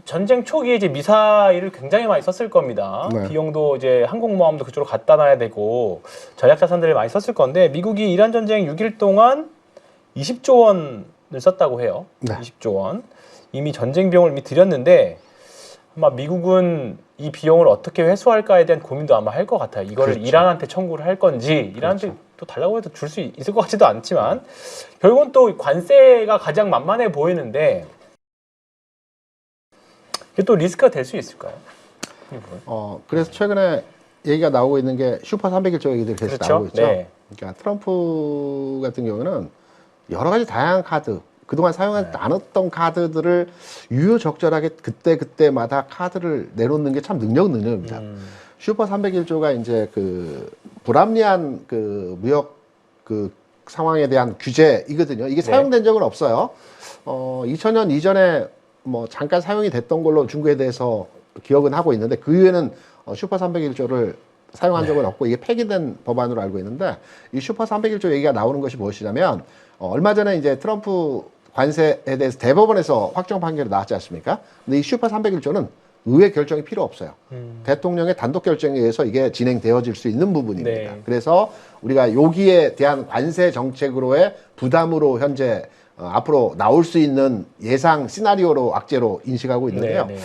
전쟁 초기에 이제 미사일을 굉장히 많이 썼을 겁니다. 네. 비용도 이제 항공모함도 그쪽으로 갖다 놔야 되고 전략 자산들을 많이 썼을 건데 미국이 이란 전쟁 6일 동안 20조 원을 썼다고 해요. 네. 20조 원. 이미 전쟁 비용을 이미 들였는데 아마 미국은 이 비용을 어떻게 회수할까에 대한 고민도 아마 할 것 같아요. 이거를 그렇죠. 이란한테 청구를 할 건지 이란한테 그렇죠. 또 달라고 해도 줄 수 있을 것 같지도 않지만 결국은 또 관세가 가장 만만해 보이는데 이게 또 리스크가 될 수 있을까요? 그래서 최근에 얘기가 나오고 있는 게 슈퍼 300일조 얘기들이 계속 그렇죠? 나오고 있죠. 네. 그러니까 트럼프 같은 경우는 여러 가지 다양한 카드, 그동안 사용하지 않았던 카드들을 유효적절하게 그때마다 카드를 내놓는 게 참 능력입니다. 슈퍼 301조가 이제 그 불합리한 그 무역 그 상황에 대한 규제이거든요. 이게 사용된 적은 없어요. 2000년 이전에 뭐 잠깐 사용이 됐던 걸로 중국에 대해서 기억은 하고 있는데 그 이후에는 슈퍼 301조를 사용한 적은 없고 이게 폐기된 법안으로 알고 있는데 이 슈퍼 301조 얘기가 나오는 것이 무엇이냐면 얼마 전에 이제 트럼프 관세에 대해서 대법원에서 확정 판결이 나왔지 않습니까? 근데 이 슈퍼 301조는 의회 결정이 필요 없어요. 대통령의 단독 결정에 의해서 이게 진행되어질 수 있는 부분입니다. 네. 그래서 우리가 여기에 대한 관세 정책으로의 부담으로 현재 앞으로 나올 수 있는 예상 시나리오로 악재로 인식하고 있는데요. 네.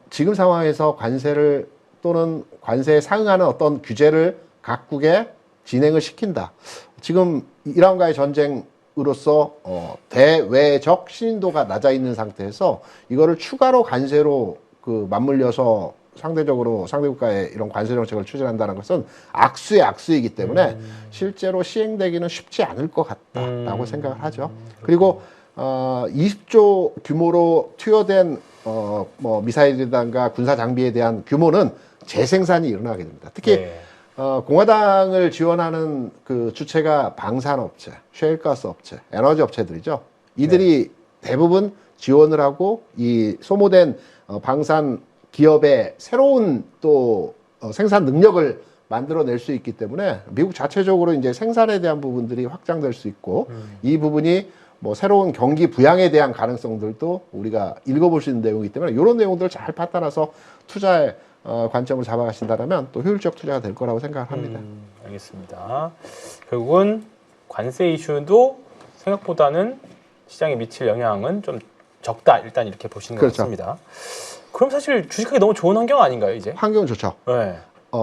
지금 상황에서 관세를 또는 관세에 상응하는 어떤 규제를 각국에 진행을 시킨다. 지금 이란과의 전쟁으로서 대외적 신인도가 낮아 있는 상태에서 이거를 추가로 관세로 그 맞물려서 상대적으로 상대국가의 이런 관세 정책을 추진한다는 것은 악수의 악수이기 때문에 실제로 시행되기는 쉽지 않을 것 같다라고 생각을 하죠. 그리고 20조 규모로 투여된 뭐 미사일이든가 군사 장비에 대한 규모는 재생산이 일어나게 됩니다. 특히 공화당을 지원하는 그 주체가 방산업체, 셰일가스 업체, 에너지 업체들이죠. 이들이 대부분 지원을 하고 이 소모된 방산 기업의 새로운 또 생산 능력을 만들어낼 수 있기 때문에 미국 자체적으로 이제 생산에 대한 부분들이 확장될 수 있고 이 부분이 뭐 새로운 경기 부양에 대한 가능성들도 우리가 읽어볼 수 있는 내용이기 때문에 이런 내용들을 잘 판단해서 투자의 관점을 잡아가신다면 또 효율적 투자가 될 거라고 생각을 합니다. 알겠습니다. 결국은 관세 이슈도 생각보다는 시장에 미칠 영향은 좀 적다. 일단 이렇게 보시는 것 그렇죠. 같습니다. 그럼 사실 주식하기 너무 좋은 환경 아닌가요, 이제? 환경은 좋죠. 네.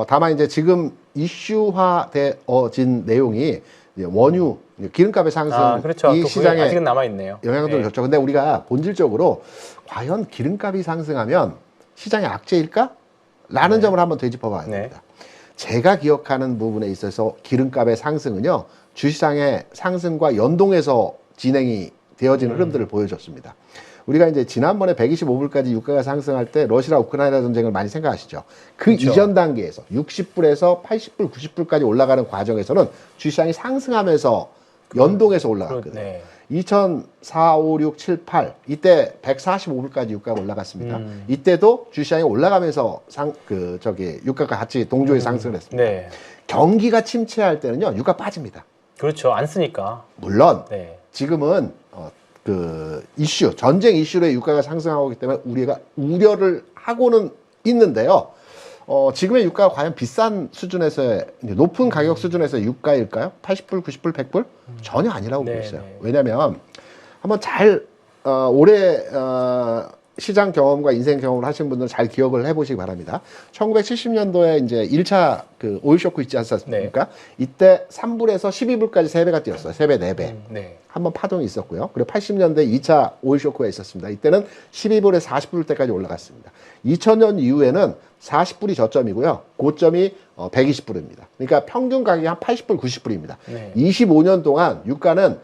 다만 이제 지금 이슈화되어진 내용이 이제 원유, 기름값의 상승, 그렇죠. 이 시장에 아직은 남아 있네요. 영향을 줬죠. 근데 우리가 본질적으로 과연 기름값이 상승하면 시장의 악재일까? 라는 점을 한번 되짚어 봐야 됩니다. 제가 기억하는 부분에 있어서 기름값의 상승은요, 주시장의 상승과 연동해서 진행이 되어지는 흐름들을 보여줬습니다. 우리가 이제 지난번에 125불까지 유가가 상승할 때 러시아 우크라이나 전쟁을 많이 생각하시죠. 그 그렇죠. 이전 단계에서 60불에서 80불, 90불까지 올라가는 과정에서는 주시장이 상승하면서 연동해서 올라갔거든요. 2004, 5, 6, 7, 8 이때 145불까지 유가가 올라갔습니다. 이때도 주시장이 올라가면서 유가가 같이 동조에 상승을 했습니다. 경기가 침체할 때는요, 유가 빠집니다. 그렇죠. 안 쓰니까. 물론 지금은 전쟁 이슈로 유가가 상승하고 있기 때문에 우리가 우려를 하고는 있는데요. 지금의 유가가 과연 비싼 수준에서의 높은 가격 수준에서의 유가일까요? 80불, 90불, 100불? 전혀 아니라고 보고 있어요. 왜냐하면 한번 올해 시장 경험과 인생 경험을 하신 분들은 잘 기억을 해보시기 바랍니다. 1970년도에 이제 1차 그 오일 쇼크 있지 않습니까? 이때 3불에서 12불까지 3배가 뛰었어요. 3배, 4배. 한번 파동이 있었고요. 그리고 80년대 2차 오일 쇼크가 있었습니다. 이때는 12불에 40불 때까지 올라갔습니다. 2000년 이후에는 40불이 저점이고요. 고점이 120불입니다. 그러니까 평균 가격이 한 80불, 90불입니다. 25년 동안 유가는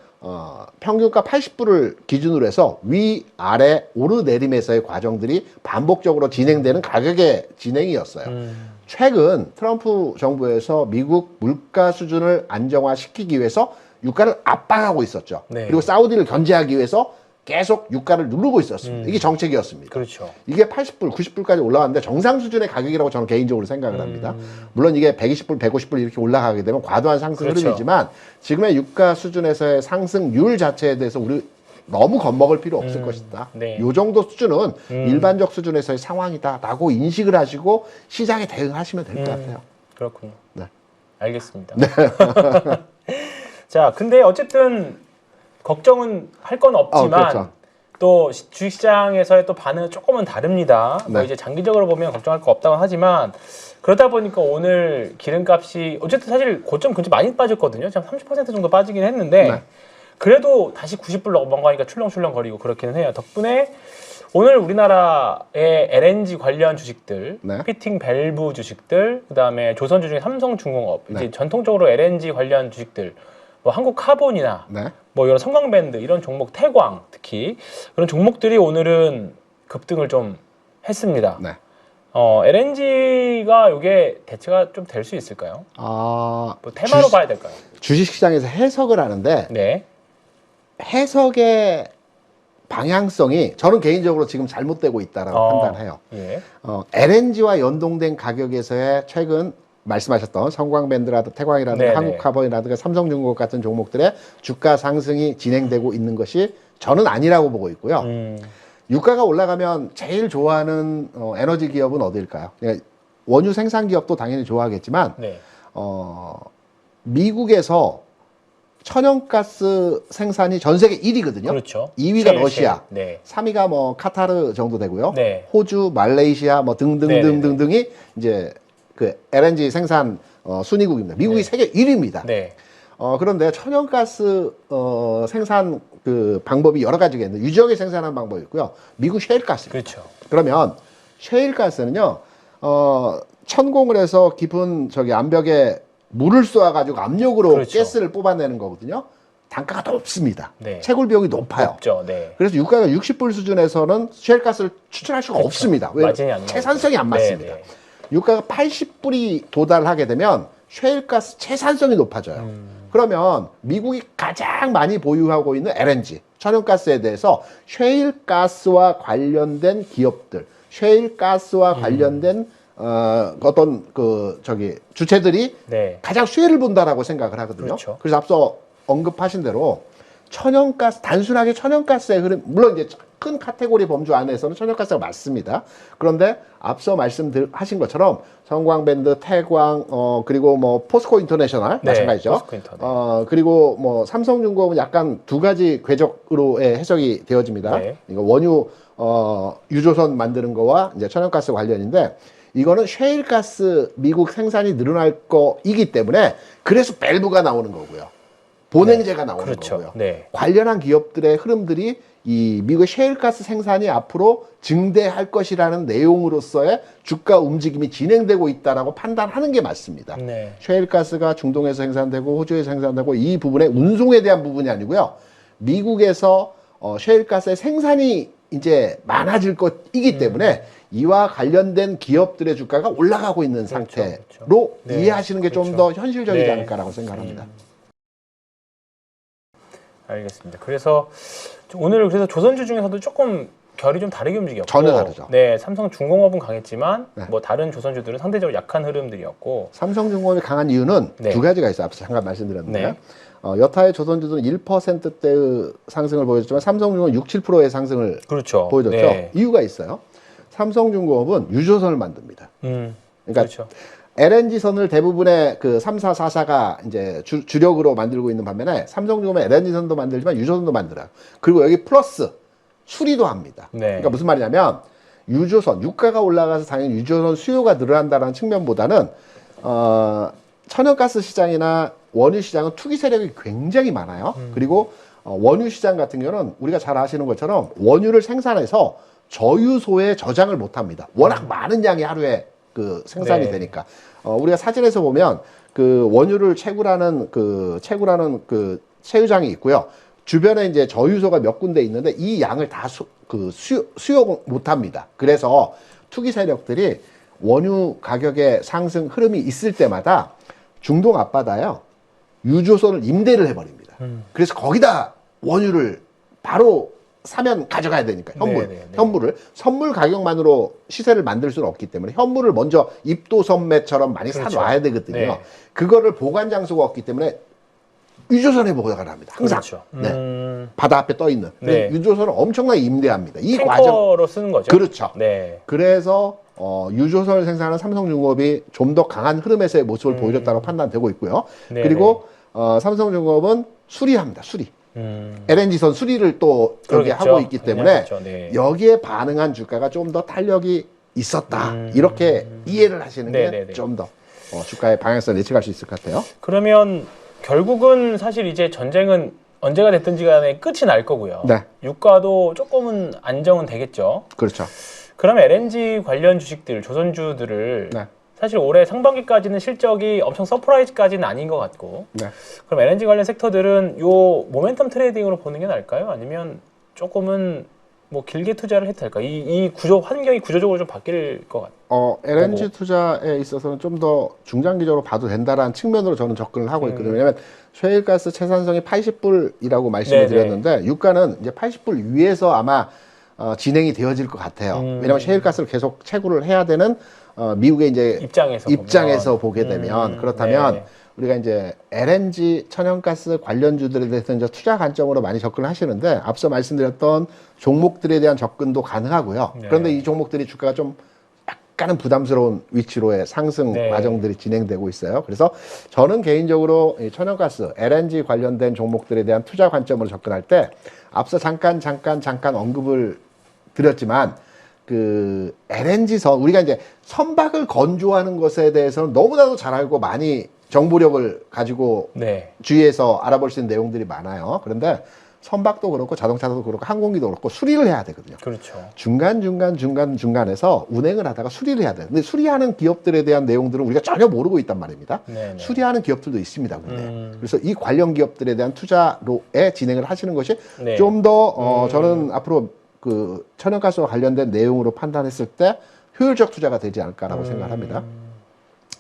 평균가 80불을 기준으로 해서 위아래 오르내림에서의 과정들이 반복적으로 진행되는 가격의 진행이었어요. 최근 트럼프 정부에서 미국 물가 수준을 안정화시키기 위해서 유가를 압박하고 있었죠. 그리고 사우디를 견제하기 위해서 계속 유가를 누르고 있었습니다. 이게 정책이었습니다. 이게 80불, 90불까지 올라왔는데 정상 수준의 가격이라고 저는 개인적으로 생각을 합니다. 물론 이게 120불, 150불 이렇게 올라가게 되면 과도한 상승 흐름이지만 지금의 유가 수준에서의 상승률 자체에 대해서 너무 겁먹을 필요 없을 것이다. 네. 요 정도 수준은 일반적 수준에서의 상황이다라고 인식을 하시고 시장에 대응하시면 될 것 같아요. 그렇군요. 네. 알겠습니다. 자, 근데 어쨌든 걱정은 할 건 없지만 그렇죠. 또 주식시장에서의 또 반응은 조금은 다릅니다. 뭐 네. 이제 장기적으로 보면 걱정할 거 없다고 하지만 그러다 보니까 오늘 기름값이 어쨌든 사실 고점 근처 많이 빠졌거든요. 지금 30% 정도 빠지긴 했는데 네. 그래도 다시 90불 넘어가니까 출렁출렁 거리고 그렇기는 해요. 덕분에 오늘 우리나라의 LNG 관련 주식들, 네. 피팅 밸브 주식들, 그다음에 조선주 중에 삼성중공업, 네. 이제 전통적으로 LNG 관련 주식들, 뭐 한국카본이나 네. 뭐 이런 성광밴드 이런 종목, 태광 특히 그런 종목들이 오늘은 급등을 좀 했습니다. 네. LNG가 이게 대체가 좀 될 수 있을까요? 뭐 테마로 봐야 될까요? 주식시장에서 해석을 하는데 네. 해석의 방향성이 저는 개인적으로 지금 잘못되고 있다라고 판단해요. 예. LNG와 연동된 가격에서의 최근 말씀하셨던 성광밴드라든가 태광이라든가 네네. 한국카본이라든가 삼성중공업 같은 종목들의 주가 상승이 진행되고 있는 것이 저는 아니라고 보고 있고요. 유가가 올라가면 제일 좋아하는 에너지 기업은 어디일까요? 그러니까 원유 생산 기업도 당연히 좋아하겠지만 네. 미국에서 천연가스 생산이 전 세계 1위거든요. 그렇죠. 2위가 셰일, 러시아, 셰일. 네. 3위가 뭐 카타르 정도 되고요. 네. 호주, 말레이시아 뭐 등등등등등이 이제 그 LNG 생산 순위국입니다. 미국이 네. 세계 1위입니다. 네. 그런데 천연가스 생산 그 방법이 여러 가지가 있는데 유지하게 생산하는 방법이 있고요. 미국 셰일가스. 그렇죠. 그러면 셰일가스는요. 천공을 해서 깊은 저기 암벽에 물을 쏘아가지고 압력으로 그렇죠. 가스를 뽑아내는 거거든요. 단가가 높습니다. 네. 채굴 비용이 높아요. 없죠. 네. 그래서 유가가 60불 수준에서는 셰일가스를 추출할 수가 없습니다. 왜? 마진이 안 채산성이 안 나오죠. 맞습니다. 네, 네. 유가가 80불이 도달하게 되면 셰일가스 채산성이 높아져요. 그러면 미국이 가장 많이 보유하고 있는 LNG, 천연가스에 대해서 셰일가스와 관련된 기업들, 셰일가스와 관련된 어떤 그 저기 주체들이 네. 가장 수혜를 본다라고 생각을 하거든요. 그렇죠. 그래서 앞서 언급하신 대로 천연가스, 단순하게 천연가스의 흐름, 물론 이제 큰 카테고리 범주 안에서는 천연가스가 맞습니다. 그런데 앞서 말씀하신 것처럼 성광밴드, 태광, 그리고 뭐 포스코 인터내셔널 네, 마찬가지죠. 포스코 인터네. 그리고 뭐 삼성중공업은 약간 두 가지 궤적으로의 해석이 되어집니다. 네. 이거 원유 유조선 만드는 거와 이제 천연가스 관련인데 이거는 셰일가스 미국 생산이 늘어날 거이기 때문에 그래서 밸브가 나오는 거고요. 보냉제가 나오는 그렇죠. 거고요. 네. 관련한 기업들의 흐름들이 이 미국의 셰일가스 생산이 앞으로 증대할 것이라는 내용으로서의 주가 움직임이 진행되고 있다라고 판단하는 게 맞습니다. 네. 셰일가스가 중동에서 생산되고 호주에서 생산되고 이 부분의 운송에 대한 부분이 아니고요. 미국에서 셰일가스의 생산이 이제 많아질 것이기 때문에 이와 관련된 기업들의 주가가 올라가고 있는 상태로 그렇죠. 네. 이해하시는 게 좀 더 그렇죠. 현실적이지 네. 않을까라고 생각합니다. 알겠습니다. 그래서 오늘 그래서 조선주 중에서도 조금 결이 좀 다르게 움직였고 전혀 다르죠. 네, 삼성중공업은 강했지만 네. 뭐 다른 조선주들은 상대적으로 약한 흐름들이었고 삼성중공업이 강한 이유는 네. 두 가지가 있어요. 앞서 잠깐 말씀드렸는데 네. 여타의 조선주들은 1%대의 상승을 보여줬지만 삼성중공업은 6, 7%의 상승을 그렇죠. 보여줬죠. 네. 이유가 있어요. 삼성중공업은 유조선을 만듭니다. 그러니까 그렇죠. LNG선을 대부분의 그 3사, 4사가 이제 주력으로 만들고 있는 반면에 삼성중공업은 LNG선도 만들지만 유조선도 만들어요. 그리고 여기 플러스 수리도 합니다. 네. 그러니까 무슨 말이냐면 유조선, 유가가 올라가서 당연히 유조선 수요가 늘어난다는 측면보다는 천연가스 시장이나 원유 시장은 투기 세력이 굉장히 많아요. 그리고 원유 시장 같은 경우는 우리가 잘 아시는 것처럼 원유를 생산해서 저유소에 저장을 못 합니다. 워낙 많은 양이 하루에 그 생산이 네. 되니까. 우리가 사진에서 보면 그 원유를 채굴하는 그 채유장이 있고요. 주변에 이제 저유소가 몇 군데 있는데 이 양을 다 수요 못 합니다. 그래서 투기 세력들이 원유 가격의 상승 흐름이 있을 때마다 중동 앞바다요. 유조선을 임대를 해버립니다. 그래서 거기다 원유를 바로 사면 가져가야 되니까 현물을 선물 가격만으로 시세를 만들 수는 없기 때문에 현물을 먼저 입도선매처럼 많이 그렇죠. 사놔야 되거든요. 네. 그거를 보관 장소가 없기 때문에 유조선에 보고가 납니다. 항상. 그렇죠. 네. 바다 앞에 떠 있는. 네. 유조선을 엄청나게 임대합니다. 이 과정. 탱커로 쓰는 거죠. 그렇죠. 네. 그래서 유조선을 생산하는 삼성중공업이 좀 더 강한 흐름에서의 모습을 보여줬다고 판단되고 있고요. 네네. 그리고 삼성중공업은 수리합니다. 수리. LNG선 수리를 또 여기 그러겠죠. 하고 있기 때문에 그렇죠. 네. 여기에 반응한 주가가 좀 더 탄력이 있었다. 이렇게 이해를 하시는 게 네네네. 좀 더 주가의 방향성을 예측할 수 있을 것 같아요. 그러면 결국은 사실 이제 전쟁은 언제가 됐든지 간에 끝이 날 거고요. 네. 유가도 조금은 안정은 되겠죠. 그렇죠. 그럼 LNG 관련 주식들, 조선주들을 네. 사실 올해 상반기까지는 실적이 엄청 서프라이즈까지는 아닌 것 같고, 네. 그럼 LNG 관련 섹터들은 요 모멘텀 트레이딩으로 보는 게 나을까요? 아니면 조금은 뭐 길게 투자를 해도 될까? 이 구조 환경이 구조적으로 좀 바뀔 것 같아요. LNG 투자에 있어서는 좀 더 중장기적으로 봐도 된다라는 측면으로 저는 접근을 하고 있거든요. 왜냐하면 셰일가스 채산성이 80불이라고 말씀을 네네. 드렸는데 유가는 이제 80불 위에서 아마 진행이 되어질 것 같아요. 왜냐하면 셰일가스를 계속 채굴을 해야 되는 미국의 이제 입장에서 보게 되면 그렇다면 네. 우리가 이제 LNG 천연가스 관련주들에 대해서 이제 투자 관점으로 많이 접근을 하시는데 앞서 말씀드렸던 종목들에 대한 접근도 가능하고요. 네. 그런데 이 종목들이 주가가 좀 약간은 부담스러운 위치로의 상승 네. 과정들이 진행되고 있어요. 그래서 저는 개인적으로 이 천연가스, LNG 관련된 종목들에 대한 투자 관점으로 접근할 때 앞서 잠깐 언급을 드렸지만 그 LNG선 우리가 이제 선박을 건조하는 것에 대해서는 너무나도 잘 알고 많이 정보력을 가지고 네. 주위에서 알아볼 수 있는 내용들이 많아요. 그런데 선박도 그렇고 자동차도 그렇고 항공기도 그렇고 수리를 해야 되거든요. 그렇죠. 중간에서 운행을 하다가 수리를 해야 돼요. 근데 수리하는 기업들에 대한 내용들은 우리가 전혀 모르고 있단 말입니다. 네네. 수리하는 기업들도 있습니다. 근데 그래서 이 관련 기업들에 대한 투자로의 진행을 하시는 것이 네. 좀 더 저는 앞으로 그 천연가스와 관련된 내용으로 판단했을 때 효율적 투자가 되지 않을까라고 생각합니다.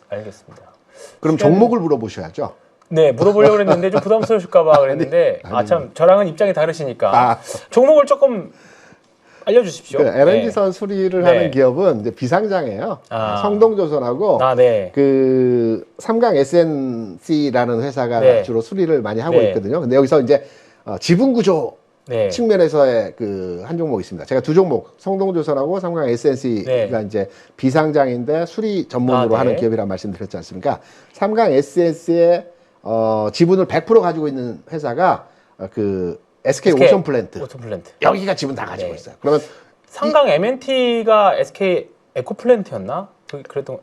알겠습니다. 그럼 종목을 물어보셔야죠. 네, 물어보려고 했는데 좀 부담스러우실까봐 그랬는데 아니. 참 저랑은 입장이 다르시니까 아. 종목을 조금 알려주십시오. 그 LNG선 수리를 네. 하는 기업은 이제 비상장이에요. 아. 성동조선하고 네. 그 삼강 SNC라는 회사가 네. 주로 수리를 많이 하고 네. 있거든요. 근데 여기서 이제 지분 구조 네. 측면에서의 그 한 종목 있습니다. 제가 두 종목, 성동조선하고 삼강 SNC가 네. 이제 비상장인데 수리 전문으로 네. 하는 기업이라고 말씀드렸지 않습니까? 삼강 SNC의 지분을 100% 가지고 있는 회사가 그 SK 오션 플랜트. 여기가 지분 다 가지고 네. 있어요. 그러면 상강 M&T가 SK 에코플랜트였나? 그랬던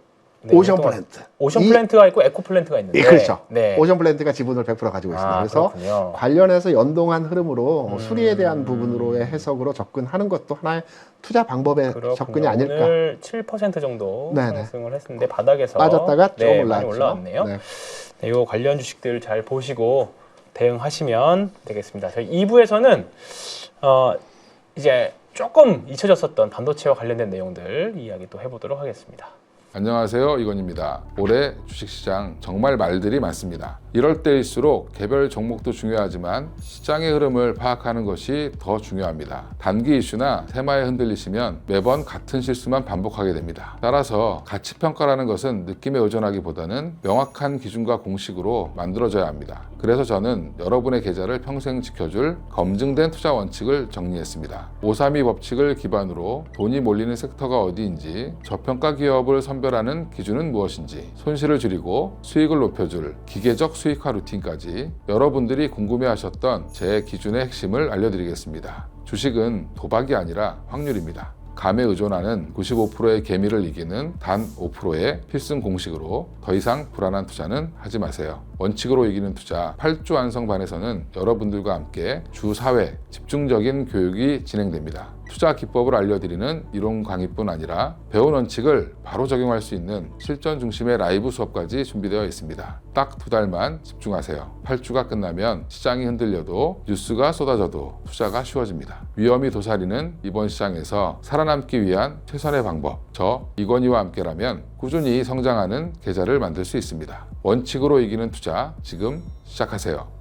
오션 플랜트. 오션 플랜트가 있고 에코 플랜트가 있는데. 예, 그렇죠. 네. 오션 플랜트가 지분을 100% 가지고 있습니다. 그래서 그렇군요. 관련해서 연동한 흐름으로 수리에 대한 부분으로의 해석으로 접근하는 것도 하나의 투자 방법의 그렇군요. 접근이 아닐까. 오늘 7% 정도 네네. 상승을 했는데 바닥에서 빠졌다가 좀 많이 올라왔죠. 올라왔네요. 네. 네, 이 관련 주식들 잘 보시고 대응하시면 되겠습니다. 저희 2부에서는 이제 조금 잊혀졌었던 반도체와 관련된 내용들 이야기 또 해보도록 하겠습니다. 안녕하세요, 이건입니다. 올해 주식시장 정말 말들이 많습니다. 이럴 때일수록 개별 종목도 중요하지만 시장의 흐름을 파악하는 것이 더 중요합니다. 단기 이슈나 테마에 흔들리시면 매번 같은 실수만 반복하게 됩니다. 따라서 가치평가라는 것은 느낌에 의존하기보다는 명확한 기준과 공식으로 만들어져야 합니다. 그래서 저는 여러분의 계좌를 평생 지켜줄 검증된 투자 원칙을 정리했습니다. 532 법칙을 기반으로 돈이 몰리는 섹터가 어디인지, 저평가 기업을 선별하는 기준은 무엇인지, 손실을 줄이고 수익을 높여줄 기계적 수익화 루틴까지 여러분들이 궁금해하셨던 제 기준의 핵심을 알려드리겠습니다. 주식은 도박이 아니라 확률입니다. 감에 의존하는 95%의 개미를 이기는 단 5%의 필승 공식으로 더 이상 불안한 투자는 하지 마세요. 원칙으로 이기는 투자 8주 완성반에서는 여러분들과 함께 주 4회 집중적인 교육이 진행됩니다. 투자 기법을 알려드리는 이론 강의뿐 아니라 배운 원칙을 바로 적용할 수 있는 실전 중심의 라이브 수업까지 준비되어 있습니다. 딱 2달만 집중하세요. 8주가 끝나면 시장이 흔들려도 뉴스가 쏟아져도 투자가 쉬워집니다. 위험이 도사리는 이번 시장에서 살아남기 위한 최선의 방법, 저 이건희와 함께라면 꾸준히 성장하는 계좌를 만들 수 있습니다. 원칙으로 이기는 투자 지금 시작하세요.